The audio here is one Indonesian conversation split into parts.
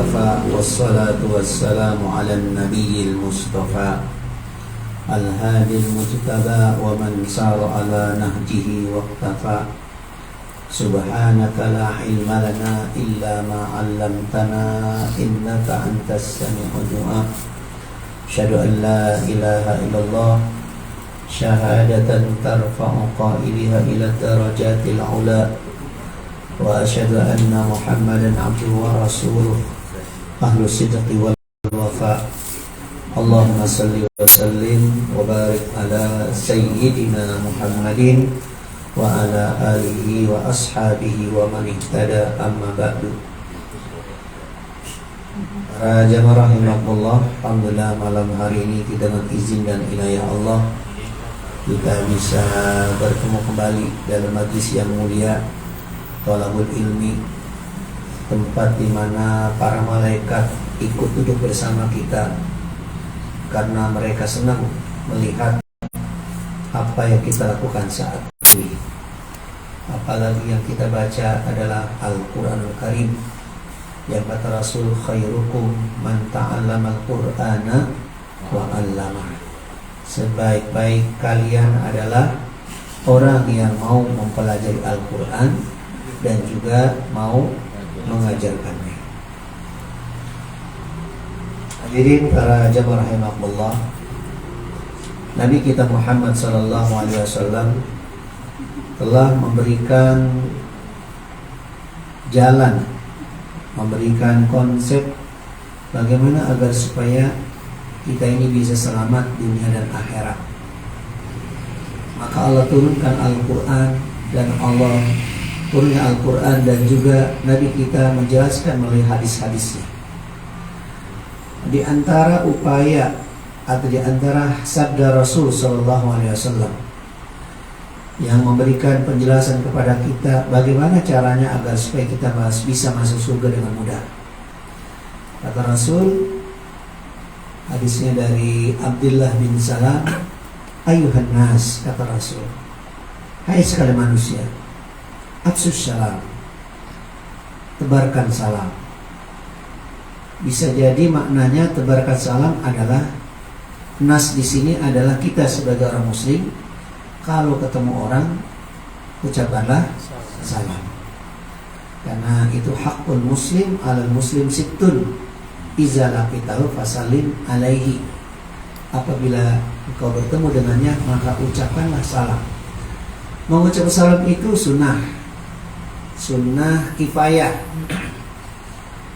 وكفى والصلاة والسلام على النبي المصطفى الهادي المجتبى ومن سار على نهجه واقتفى سبحانك لا علم لنا إلا ما علمتنا إنك أنت السميع الدعاء أشهد أن لا إله إلا الله شهادة ترفع قائلها إلى الدرجات العلى وأشهد أن محمدا عبده ورسوله أهل الصدق والوفاء اللهم صل وسلم وبارك على سيدنا محمد وعلى آله وأصحابه ومن اهتدى أما بعد. Para jamaah rahimakumullah, alhamdulillah malam hari ini dengan izin dan inayah Allah kita bisa bertemu kembali dalam majlis yang mulia Thalabul Ilmi, tempat di mana para malaikat ikut duduk bersama kita karena mereka senang melihat apa yang kita lakukan saat ini. Apalagi yang kita baca adalah Al-Quranul Karim, yang kata Rasul, khairukum man ta'allama al-Qur'ana wa 'allamah. Sebaik-baik kalian adalah orang yang mau mempelajari Al-Quran dan juga mau mengajarkannya. Hadirin para jamaah rahimakumullah, Nabi kita Muhammad sallallahu alaihi wasallam telah memberikan jalan, memberikan konsep bagaimana agar supaya kita ini bisa selamat dunia dan akhirat. Maka Allah turunkan Al-Quran, dan Allah turunnya Al-Quran dan juga Nabi kita menjelaskan melalui hadis-hadisnya. Di antara upaya atau di antara sabda Rasul sallallahu alaihi wasallam yang memberikan penjelasan kepada kita bagaimana caranya agar supaya kita bisa masuk surga dengan mudah. Kata Rasul, hadisnya dari Abdullah bin Salam, ayuhan nas, kata Rasul, hai sekalian manusia, absus salam, tebarkan salam. Bisa jadi maknanya tebarkan salam adalah, nas di sini adalah kita sebagai orang muslim, kalau ketemu orang ucapkanlah salam. Karena itu hakul muslim alal muslim sittun iza laqitahu fasalim alaihi. Apabila engkau bertemu dengannya maka ucapkanlah salam. Mengucap salam itu sunnah kifayah.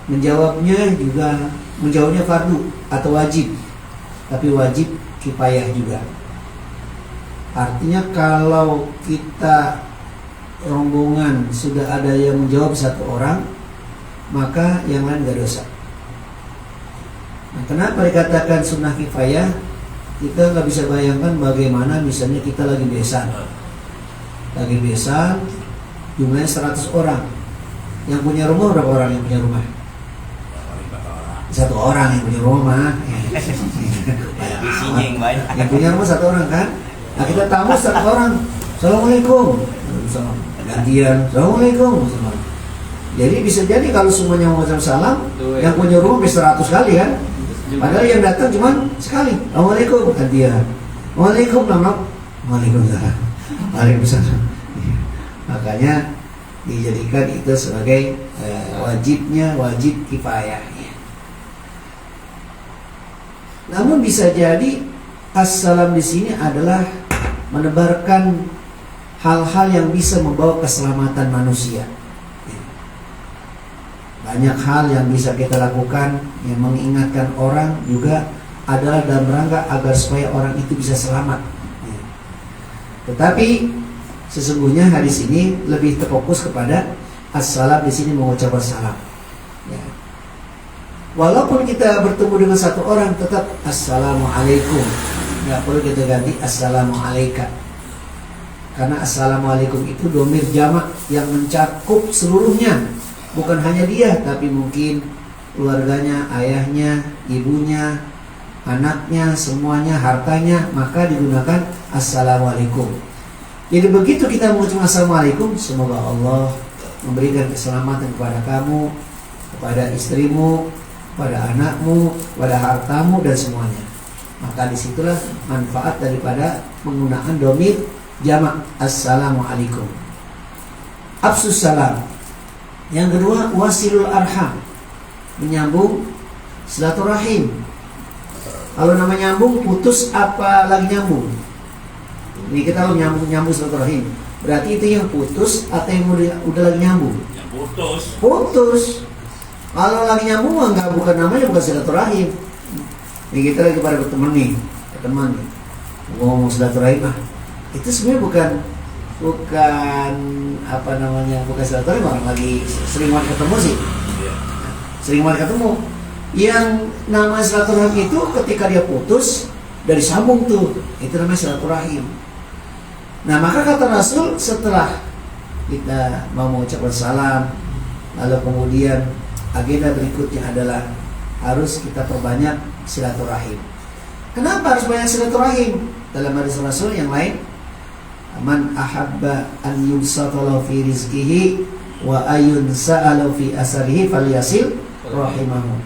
Menjawabnya fardu atau wajib, tapi wajib kifayah juga. Artinya kalau kita rombongan sudah ada yang menjawab satu orang, maka yang lain gak dosa. Nah, kenapa dikatakan sunnah kifayah? Kita nggak bisa bayangkan bagaimana misalnya kita lagi besan, jumlahnya 100 orang. Yang punya rumah berapa orang yang punya rumah? 1 orang yang punya rumah. Yang punya rumah 1 orang kan? Nah, kita tamu 1 orang. Assalamualaikum. Gantian. Assalamualaikum. Jadi bisa jadi kalau semuanya mengucap salam, yang punya rumah bisa 100 kali kan? Padahal yang datang cuma sekali. Assalamualaikum, gantian. Waalaikumsalam. Waalaikumsalam. Waalaikumsalam. Makanya dijadikan itu sebagai wajib kifayah. Namun bisa jadi assalam di sini adalah menebarkan hal-hal yang bisa membawa keselamatan manusia. Banyak hal yang bisa kita lakukan yang mengingatkan orang juga adalah dalam rangka agar supaya orang itu bisa selamat. Tetapi sesungguhnya hadis ini lebih terfokus kepada assalam di sini, mengucapkan salam. Walaupun kita bertemu dengan satu orang, tetap assalamualaikum. Nggak perlu kita ganti assalamualaikum. Karena assalamualaikum itu dhamir jamak yang mencakup seluruhnya. Bukan hanya dia, tapi mungkin keluarganya, ayahnya, ibunya, anaknya, semuanya, hartanya. Maka digunakan assalamualaikum. Jadi begitu kita mengucapkan assalamualaikum, semoga Allah memberikan keselamatan kepada kamu, kepada istrimu, pada anakmu, pada hartamu dan semuanya. Maka disitulah manfaat daripada penggunaan domir jamak assalamualaikum. Afsus salam. Yang kedua, wasilul arham, menyambung silaturahim. Kalau nama nyambung, putus apa lagi nyambung? Ini kita kalau nyambung silaturahim, berarti itu yang putus atau yang udah lagi nyambung? Yang putus. Putus. Kalau lagi nyambung enggak, bukan namanya bukan silaturahim. Ini kita lagi pada berteman nih, teman nih, ngomong silaturahim, itu sebenarnya bukan apa namanya, bukan silaturahim, orang lagi sering banget ketemu sih, sering banget ketemu. Yang nama silaturahim itu ketika dia putus dari sambung tuh, itu namanya silaturahim. Nah maka kata Rasul, setelah kita mau mengucapkan salam, lalu kemudian agenda berikutnya adalah harus kita perbanyak silaturahim. Kenapa harus banyak silaturahim? Dalam hadis Rasul yang lain, man ahabba an yubsatalahu fi rizqihi wa ayun sa'alahu fi asarihi falyasil rahimahu.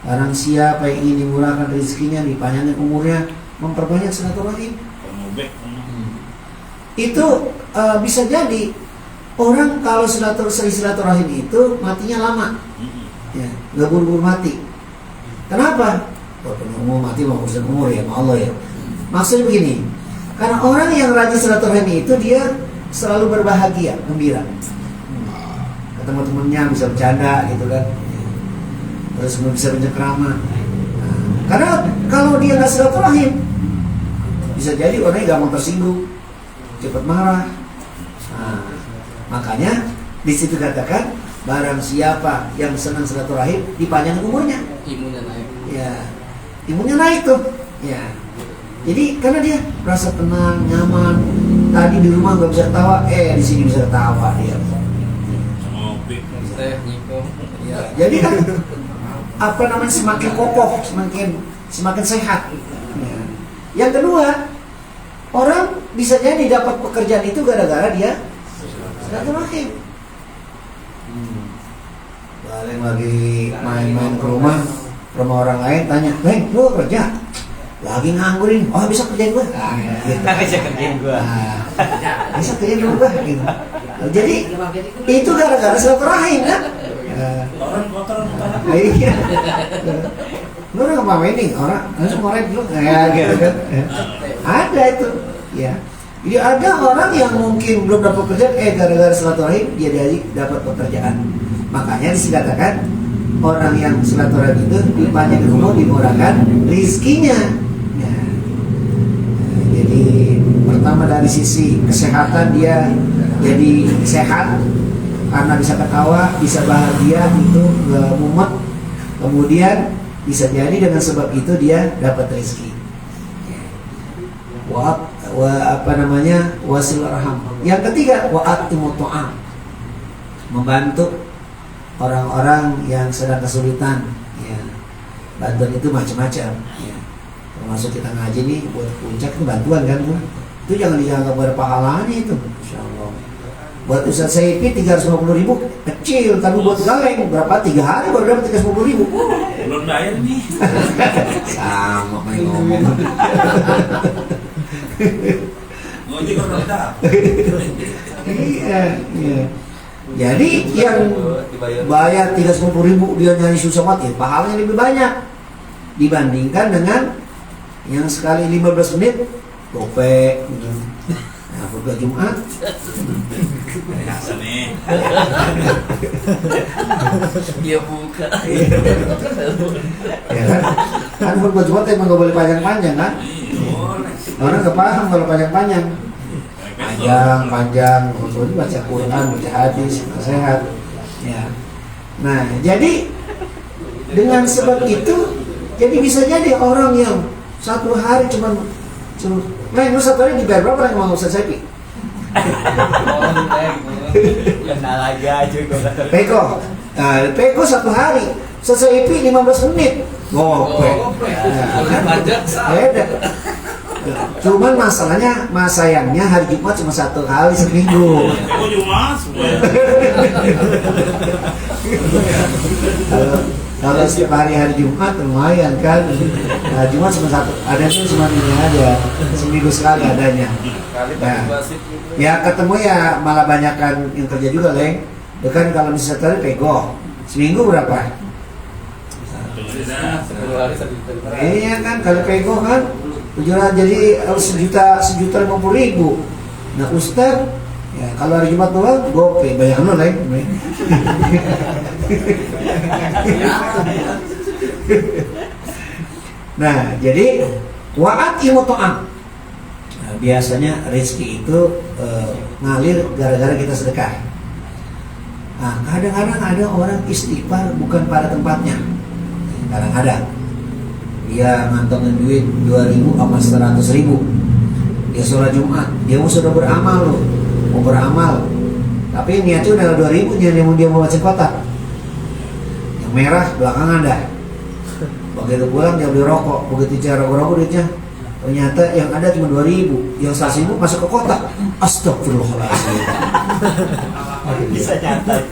Barang siapa yang ingin dimurahkan rezekinya, dipanjangkan umurnya, memperbanyak silaturahim. Itu bisa jadi orang kalau silaturahim itu matinya lama, ya, nggak buru-buru mati. Kenapa? Umur mati mau urusan umur ya, sama Allah ya. Maksudnya begini, karena orang yang rajin silaturahim itu dia selalu berbahagia, gembira. Ketemu temennya bisa bercanda gitu kan, terus bisa bercengkrama. Karena kalau dia nggak silaturahim, bisa jadi orangnya gampang tersinggung, cepat marah. Makanya di situ katakan, barang siapa yang senang silaturahim, dipanjang umurnya. Imunnya naik. Ya, imunnya naik tuh. Ya. Jadi karena dia merasa tenang, nyaman. Tadi di rumah nggak bisa ketawa, di sini bisa ketawa dia. Ya, jadi kan apa namanya, semakin kokoh, semakin sehat. Ya. Yang kedua, orang bisa jadi dapat pekerjaan itu gara-gara dia silaturahim. Paling lagi main-main ke rumah orang lain, tanya, lu kerja? Lagi nganggurin, bisa kerjain gue. Gitu. Bisa kerjain gue. Bisa kerjain gue. Gitu. Jadi itu gara-gara silaturahim kan? Orang kotor tanah. Iya. Lu udah ngapain nih orang? Langsung ngorek dulu. Ya gitu kan. Ada itu. Ya. Jadi ada orang yang mungkin belum dapat pekerjaan, gara-gara silaturahim dia dapat pekerjaan. Makanya dikatakan orang yang silaturahim itu dipanjangkan umur, dimurahkan rizkinya. Ya. Jadi pertama dari sisi kesehatan dia jadi sehat karena bisa ketawa, bisa bahagia, itu gak mumet. Kemudian bisa jadi dengan sebab itu dia dapat rezeki. Wasil arham. Yang ketiga, wa'atimu ta'am, membantu orang-orang yang sedang kesulitan. Ya. Bantuan itu macam-macam. Ya. Termasuk kita ngaji nih buat puncak itu bantuan kan? Itu jangan dianggap ada pahalanya itu. Insyaallah. Buat Ustaz Saipi 350.000 kecil, tapi buat galeng berapa? 3 hari baru dapat 350.000. Belum bayar nih. Sama main ngomong. Ngojek orang dah. Iya. Jadi yang bayar 350.000 dia nyanyi susah mati, pahalanya lebih banyak dibandingkan dengan yang sekali 15 menit gope gitu. Nah, khutbah Jumat. Biasa nih. Dia buka. Ya kan khutbah Jumat emang gak boleh panjang-panjang kan? Orang gak paham kalau panjang-panjang. Panjang, untuk baca Quran, baca hadis, nasihat. Ya. Nah, jadi dengan sebab itu, jadi bisa jadi orang yang satu hari cuma lu satu hari dibayar berapa yang mau Ustaz Saipi? Kenal lagi aja gue. Peko satu hari, Ustaz Saipi 15 menit. Gope. Beda. Cuman masalahnya, sayangnya hari Jumat cuma 1 kali seminggu. Aku cuma semua. Kalau setiap hari Jumat lumayan kan. Nah, Jumat cuma 1, ada tuh cuma ini aja, seminggu sekali adanya. Nah, ya ketemu ya malah banyakan yang kerja juga, Leng. Ya kan kalau misalnya tadi pego, seminggu berapa? Iya kan, kalau pego kan tujuan jadi harus sejuta 50.000. Nah Ustaz, ya kalau hari Jumat doang gope banyak lo, Leng. Nah, jadi wa'ati muto'am. Nah, biasanya rezeki itu ngalir gara-gara kita sedekah. Nah, kadang-kadang ada orang istighfar bukan pada tempatnya. Kadang-kadang dia ngantongin duit 2.000 sama 100.000. Dia sholat Jumat, dia sudah beramal loh, mau beramal. Tapi niatnya udah 2.000, dia mau baca kotak. Yang merah belakangan dah. Begitu pulang dia beli rokok, begitu cara rokok duitnya ternyata yang ada cuma 2.000, yang 100.000 masuk ke kotak. Astagfirullahaladzim. Bisa nyatat.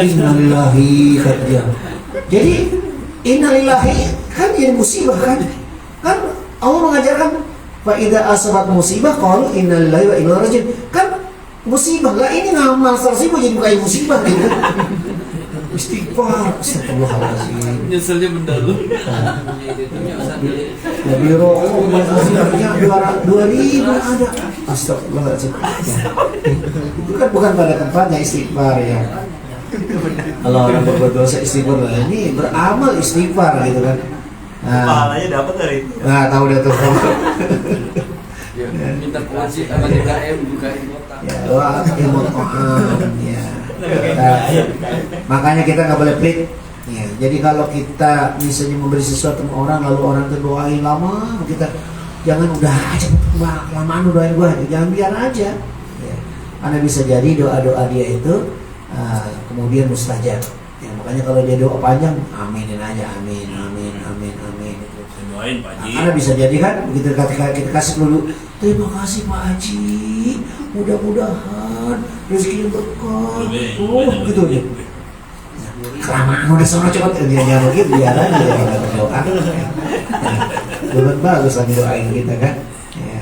Innalillahi kata dia. Jadi innalillahi kan jadi musibah kan? Kan Allah mengajarkan fa idza asabat musibah qalu innalillahi wa inna ilaihi raji'un. Kan musibah lah, ini ngamal 100.000 jadi bukan musibah gitu. Istighfar, astagfirullahaladzim. Nyeselnya mendalam. Lebih rokok maksudnya 2.000 ada. Astagfirullahaladzim. Itu kan bukan pada tempatnya istighfar ya. Kalau orang berbuat dosa istighfar lah, ini beramal istighfar gitu kan. Pahalanya dapat dari itu. Nah, tahu dia tuh. Minta kunci sama DKM bukain kotak. Ya, doa ya. Nah, makanya kita nggak boleh pelit. Ya, jadi kalau kita misalnya memberi sesuatu sama orang lalu orang itu doain lama, kita jangan udah aja lamaan doain gua, jangan biar aja. Ya, karena bisa jadi doa-doa dia itu kemudian mustajab. Ya, makanya kalau dia doa panjang, aminin aja, amin, amin, amin, amin. Doain Pak Haji. Karena bisa jadi kan begitu kita kasih dulu, terima kasih Pak Haji, mudah-mudahan rezekinya berkah. Gitu aja. Kelamaan udah sono cepet dia begitu biar aja kita berdoa. Bukan bagus lagi doain kita kan. Ya.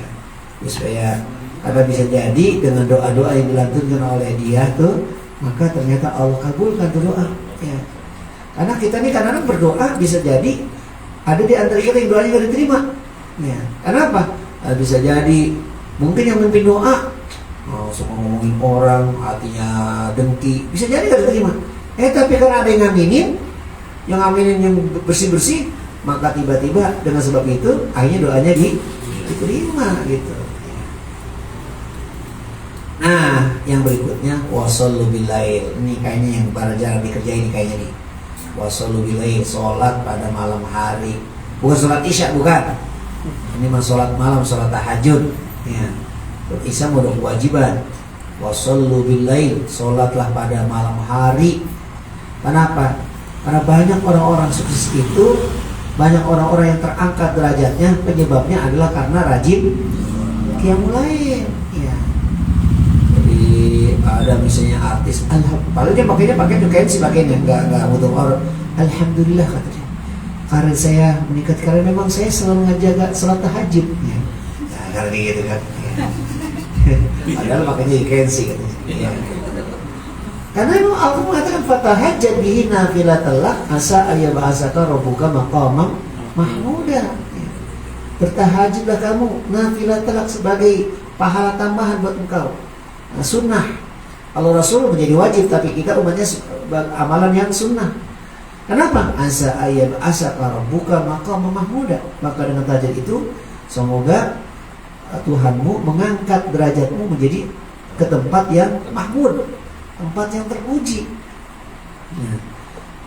Supaya karena bisa jadi dengan doa-doa yang dilantunkan oleh dia tuh, maka ternyata Allah kabulkan tuh doa. Ya. Karena kita nih kadang-kadang berdoa bisa jadi ada di antara kita yang doanya gak diterima. Ya. Kenapa? Bisa jadi mungkin yang memimpin doa suka ngomongin orang, hatinya dengki, bisa jadi gak diterima. Tapi karena ada yang ngaminin yang bersih-bersih, maka tiba-tiba dengan sebab itu akhirnya doanya diterima gitu. Nah, yang berikutnya wasallu bilail. Ini kayaknya yang para jarang dikerjain kayaknya nih. Wasallu bilail, sholat pada malam hari. Bukan sholat isya, bukan. Ini mah sholat malam, sholat tahajud. Ya. Isya udah kewajiban. Wasallu bilail, sholatlah pada malam hari. Kenapa? Karena banyak orang-orang sukses itu, banyak orang-orang yang terangkat derajatnya, penyebabnya adalah karena rajin qiyamul lail. Ya. Jadi ada misalnya artis, padahal dia pakai sih pakainya, nggak butuh orang. Alhamdulillah katanya. Karena saya meningkat karena memang saya selalu menjaga salat tahajud. Ya. Nah, karena gitu kan. Ya. Padahal makanya ikensi katanya. Ya. Karena memang Allah mengatakan fatahajjat bihi nafilatan lak asa ayyab'asaka rabbuka maqamam mahmuda. Ya. Bertahajudlah kamu nafilatan lak sebagai pahala tambahan buat engkau. Nah, sunnah. Kalau Rasul menjadi wajib, tapi kita umatnya amalan yang sunnah. Kenapa? Asa ayyab'asaka rabbuka maqamam mahmuda. Maka dengan tahajud itu semoga Tuhanmu mengangkat derajatmu menjadi ke tempat yang mahmud, tempat yang terpuji. Nah,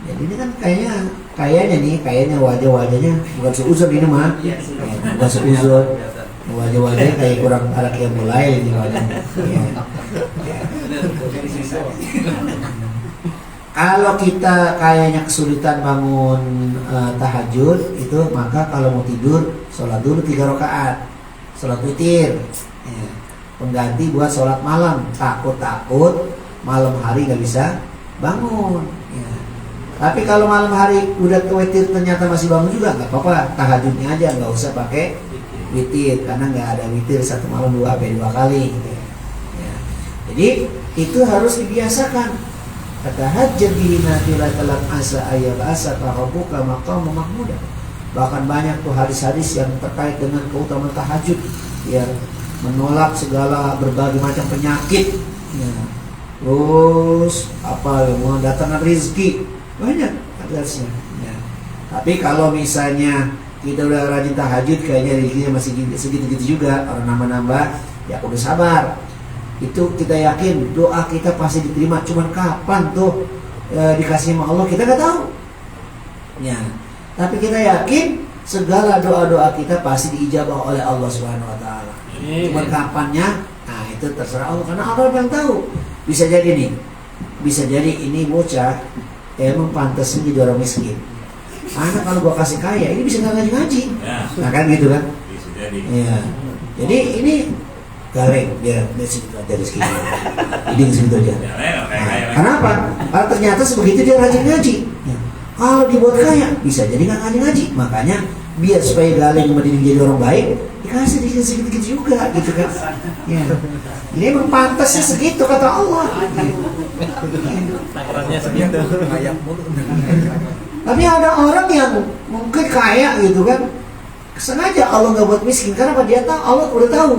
jadi ini kan kayaknya wajah-wajahnya bukan seuzur ini mah, bukan seuzur. Wajah-wajahnya kayak kurang ada yang mulai ini wajahnya. Ya. Kalau kita kayaknya kesulitan bangun tahajud itu, maka kalau mau tidur sholat dulu 3 rakaat, sholat witir, ya. Pengganti buat sholat malam. Takut malam hari nggak bisa bangun. Ya. Tapi kalau malam hari udah ke witir ternyata masih bangun juga, nggak apa-apa, tahajudnya aja, nggak usah pakai witir, karena nggak ada witir satu malam 2 kali. Ya. Jadi itu harus dibiasakan. Tahajjud bihi nafilatan asa ayat asa rabbuka maqama mahmuda. Bahkan banyak tuh hadis-hadis yang terkait dengan keutamaan tahajud, yang menolak segala berbagai macam penyakit, ya. Terus apa yang mendatangkan rezeki, banyak hadisnya, ya. Tapi kalau misalnya kita udah rajin tahajud, kayaknya rezekinya masih segitu-gitu juga, orang nambah-nambah, ya udah sabar. Itu kita yakin doa kita pasti diterima. Cuman kapan tuh dikasih sama Allah kita nggak tahu. Ya, tapi kita yakin segala doa-doa kita pasti diijabah oleh Allah Subhanahu Wa Taala. Cuman kapannya, nah itu terserah Allah, karena Allah yang tahu. Bisa jadi nih, bisa jadi ini bocah emang pantas jadi orang miskin. Karena kalau gua kasih kaya, ini bisa nggak ngaji-ngaji. Ya. Nah kan gitu kan? Bisa jadi. Ya. Jadi ini galeng dia dari segitu, ini segitu aja. Kenapa? Karena ternyata sebegitu dia rajin ngaji. Ya. Kalau dibuat kaya bisa jadi nggak ngaji. Makanya biar supaya galeng mendidik jadi orang baik, dikasih segitu juga, gitu kan? Ya. Ini memang pantasnya segitu kata Allah. Takarannya segitu. Kayak mulu. Tapi ada orang yang mungkin kaya gitu kan, sengaja Allah nggak buat miskin. Karena dia tahu, Allah udah tahu.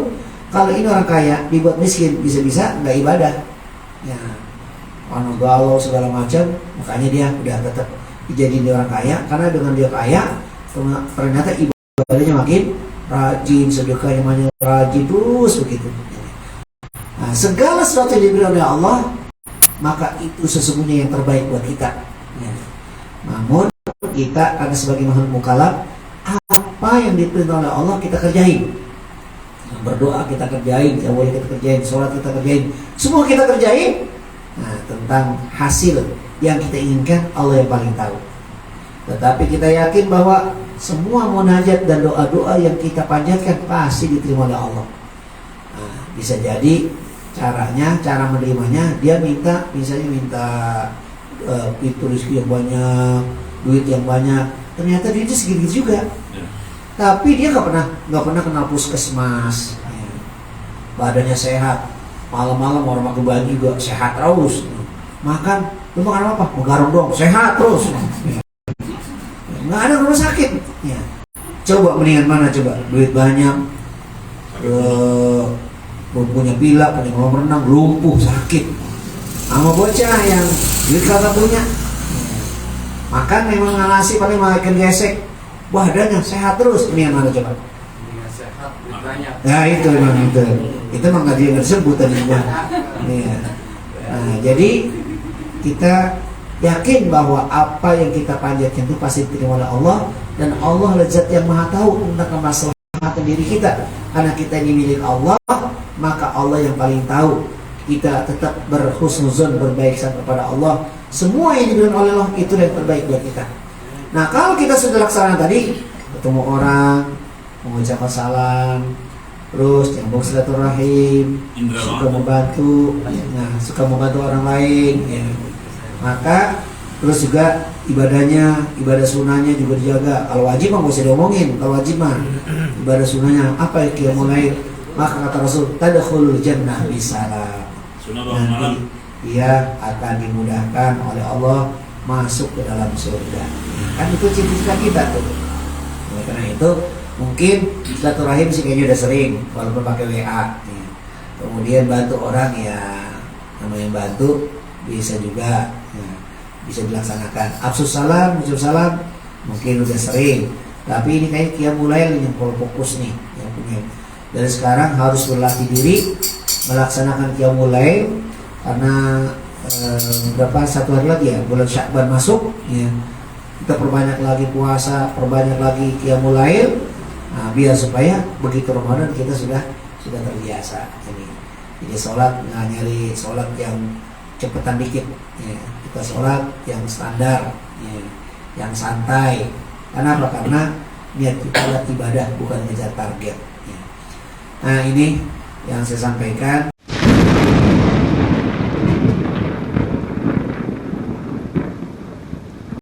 Kalau ini orang kaya dibuat miskin, bisa-bisa nggak ibadah, ya, galau segala macam, makanya dia udah tetap jadi orang kaya. Karena dengan dia kaya, ternyata ibadahnya makin rajin, sedekahnya makin rajin, terus begitu. Nah, segala sesuatu yang diberi oleh Allah, maka itu sesungguhnya yang terbaik buat kita. Ya. Namun kita karena sebagai makhluk mukallaf, apa yang diperintah oleh Allah kita kerjain. Berdoa kita kerjain, ya boleh kita kerjain, sholat kita kerjain, semua kita kerjain. Nah, tentang hasil yang kita inginkan Allah yang paling tahu. Tetapi kita yakin bahwa semua munajat dan doa-doa yang kita panjatkan pasti diterima oleh Allah. Nah, bisa jadi caranya, cara menerimanya, dia minta, misalnya minta itu rezeki yang banyak, duit yang banyak, ternyata duitnya segitu juga. Tapi dia nggak pernah kenal puskesmas, ya. Badannya sehat, malam-malam orang pakai baju juga sehat terus, makan, lu makan apa? Menggarong dong, sehat terus, nggak ada rumah sakit, ya. Coba mendingan mana coba, duit banyak, punya villa, punya kolam renang, lumpuh, sakit, sama bocah yang duit kagak punya, makan memang nasi paling makan gesek. Badannya sehat terus, ini yang mana coba? Sehat, banyak. Nah itu memang itu memang nggak disebut tadi gua. Ya. Nah, jadi kita yakin bahwa apa yang kita panjatkan itu pasti diterima oleh Allah, dan Allah lezat yang maha tahu tentang kemaslahatan diri kita. Karena kita ini milik Allah, maka Allah yang paling tahu. Kita tetap berhusnuzon, berbaik sangka kepada Allah. Semua yang diberikan oleh Allah itu yang terbaik buat kita. Nah, kalau kita sudah laksanakan tadi, ketemu orang, mengucapkan salam, terus nyambung silaturahim, suka membantu orang lain, ya. Maka terus juga ibadah sunnahnya juga dijaga. Kalau wajib mah nggak usah diomongin. Kalau wajib mah ibadah sunnahnya apa yang kita mulai, maka kata Rasul, tadkhulul jannah bisalam. Nanti dia akan dimudahkan oleh Allah masuk ke dalam surga. Kan itu cita-cita kita tuh. Oleh karena itu mungkin silaturahim sih kayaknya udah sering, walaupun pakai WA. Ya. Kemudian bantu orang, ya namanya bantu bisa juga, ya, bisa dilaksanakan. Absus salam, ucap salam mungkin udah sering. Tapi ini kayak qiyamul lail yang fokus nih, yang punya. Dari sekarang harus berlatih diri melaksanakan qiyamul lail, karena berapa, 1 hari lagi ya, bulan Sya'ban masuk, ya. Kita perbanyak lagi puasa, perbanyak lagi qiyamul lail. Nah, biar supaya begitu Ramadan kita sudah terbiasa ini. Jadi sholat nggak nyari sholat yang cepetan dikit ya. Kita sholat yang standar ya, yang santai. Kenapa? Karena niat kita adalah ibadah, bukan ngejar target ya. Nah, ini yang saya sampaikan.